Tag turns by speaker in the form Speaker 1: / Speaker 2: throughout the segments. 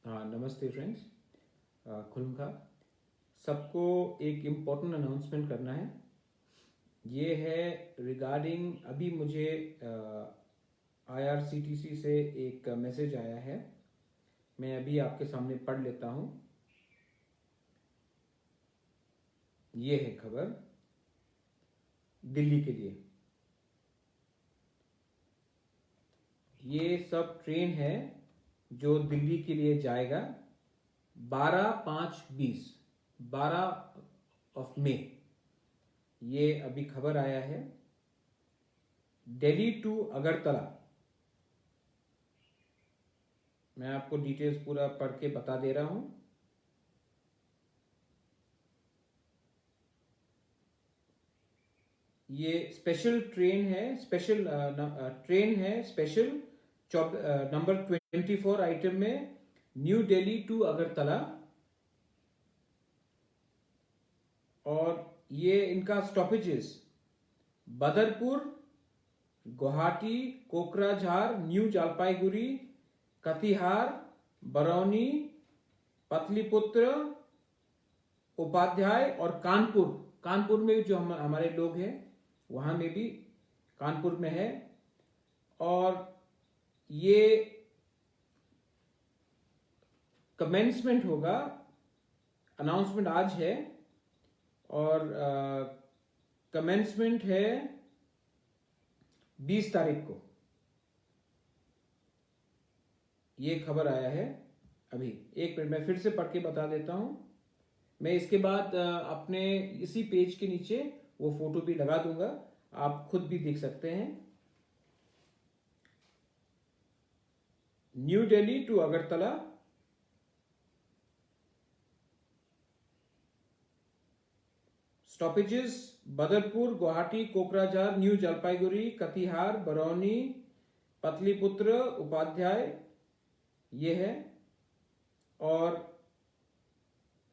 Speaker 1: हाँ, नमस्ते फ्रेंड्स। खुलूँगा सबको एक इम्पोर्टेंट अनाउंसमेंट करना है। ये है रिगार्डिंग अभी मुझे IRCTC से एक मैसेज आया है। मैं अभी आपके सामने पढ़ लेता हूँ। ये है खबर दिल्ली के लिए। ये सब ट्रेन है जो दिल्ली के लिए जाएगा 12/5/20 12 ऑफ मे। ये अभी खबर आया है। दिल्ली टू अगरतला। मैं आपको डिटेल्स पूरा पढ़ के बता दे रहा हूं। ये स्पेशल ट्रेन है, स्पेशल नंबर 24 आइटम में न्यू दिल्ली टू अगरतला। और ये इनका स्टॉपेजेस बदरपुर, गुवाहाटी, कोकराझार, न्यू जलपाईगुड़ी, कटिहार, बरौनी, पाटलिपुत्र, उपाध्याय और कानपुर में जो हमारे लोग हैं वहां में भी कानपुर में है। और ये कमेंसमेंट होगा, अनाउंसमेंट आज है और कमेंसमेंट है 20 तारीख को। ये खबर आया है अभी। एक मिनट मैं फिर से पढ़ के बता देता हूं। मैं इसके बाद अपने इसी पेज के नीचे वो फोटो भी लगा दूंगा, आप खुद भी देख सकते हैं। New Delhi to Agartala, stoppages Badarpur, Guwahati, Kokrajhar, New Jalpaiguri, Katihar, Barauni, Pataliputra, Upadhyay ये है। और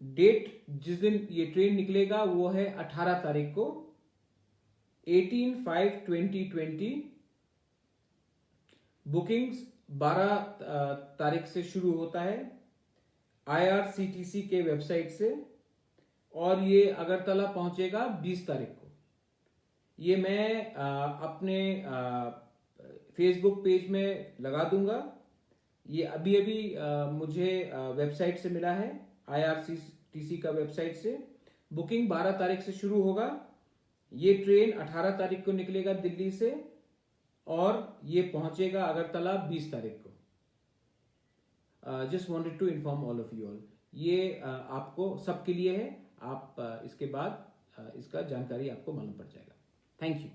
Speaker 1: डेट जिस दिन ये ट्रेन निकलेगा वो है 18 तारीख को, 18/5/2020। बुकिंग्स 12 तारीख से शुरू होता है IRCTC के वेबसाइट से, और ये अगरतला पहुंचेगा 20 तारीख को। ये मैं अपने फेसबुक पेज में लगा दूंगा। ये अभी अभी मुझे वेबसाइट से मिला है, IRCTC का वेबसाइट से। बुकिंग 12 तारीख से शुरू होगा। ये ट्रेन 18 तारीख को निकलेगा दिल्ली से और ये पहुंचेगा अगरतला 20 तारीख को। Just wanted to inform all of you all. ये आपको सबके लिए है। आप इसके बाद इसका जानकारी आपको मालूम पड़ जाएगा। Thank you.